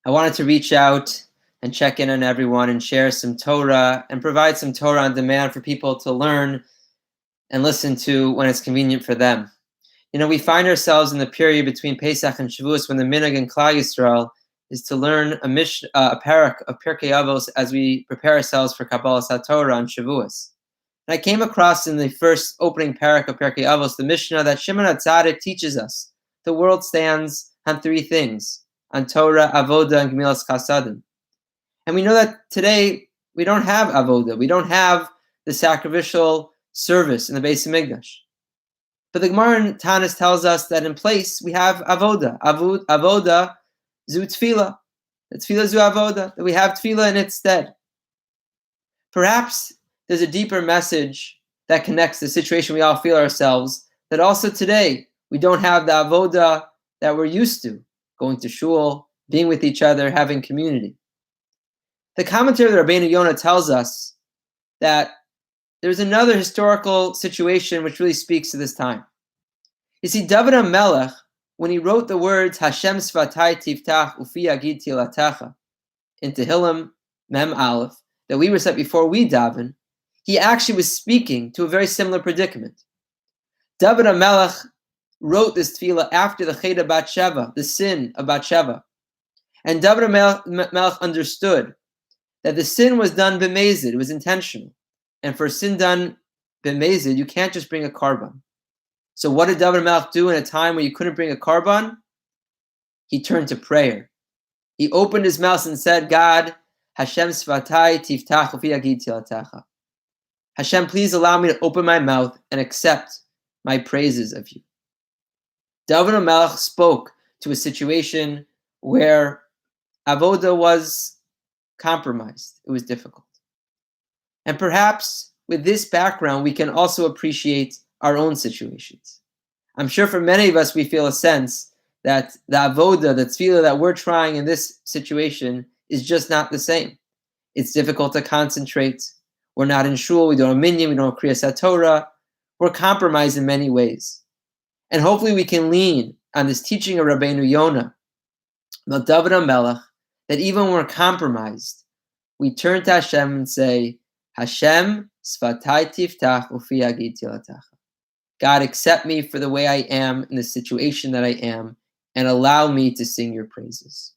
I wanted to reach out and check in on everyone and share some Torah and provide some Torah on demand for people to learn and listen to when it's convenient for them. We find ourselves in the period between Pesach and Shavuos when the minhag in Klal Yisrael is to learn a parak of Pirkei Avos as we prepare ourselves for Kabbalas HaTorah on Shavuos. And I came across in the first opening parak of Pirkei Avos the Mishnah that Shimon HaTzadik teaches us the world stands on three things: on Torah, Avoda, and Gemilas Chasadim. And we know that today we don't have Avoda. We don't have the sacrificial service in the Beis Hamikdash. But the Gemara in Tanis tells us that in place we have Avoda. Avoda zu Tefillah. The Tefillah zu Avoda. That we have Tefillah in its stead. Perhaps there's a deeper message that connects the situation we all feel ourselves, that also today we don't have the Avoda that we're used to, going to shul, being with each other, having community. The commentary of the Rabbeinu Yonah tells us that there's another historical situation which really speaks to this time. You see, David HaMelech, when he wrote the words Hashem Sefatay Tiftach ufi yagid tilatecha in Tehillim Mem Aleph that we recite before we daven, he actually was speaking to a very similar predicament. David HaMelech wrote this tefillah after the Chet of Bathsheba, the sin of Bathsheba. And David HaMelech understood that the sin was done b'mezid, it was intentional. And for sin done b'mezid, you can't just bring a karban. So what did David HaMelech do in a time where you couldn't bring a karban? He turned to prayer. He opened his mouth and said, God, Hashem Sefatay Tiftach ufi yagid tilatecha. Hashem, please allow me to open my mouth and accept my praises of you. David HaMelech spoke to a situation where Avoda was compromised. It was difficult. And perhaps with this background, we can also appreciate our own situations. I'm sure for many of us, we feel a sense that the Avoda, the tefillah that we're trying in this situation is just not the same. It's difficult to concentrate. We're not in shul, we don't have minyan, we don't have kriyas HaTorah. We're compromised in many ways. And hopefully we can lean on this teaching of Rabbeinu Yonah, about David HaMelech, that even when we're compromised, we turn to Hashem and say, Hashem, Sefatay Tiftach ufi yagid tilatecha. God, accept me for the way I am in the situation that I am, and allow me to sing your praises.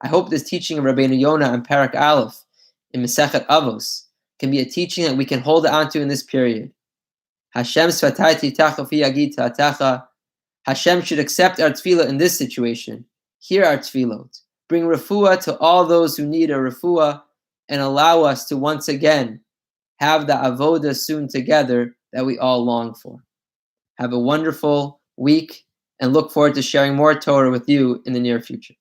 I hope this teaching of Rabbeinu Yonah on Parak Aleph in Masechet Avos can be a teaching that we can hold on to in this period. Hashem Sefatay Tiftach ufi yagid tilatecha. Hashem should accept our tefillah in this situation. Hear our tefillot. Bring refuah to all those who need a refuah, and allow us to once again have the avoda soon together that we all long for. Have a wonderful week, and look forward to sharing more Torah with you in the near future.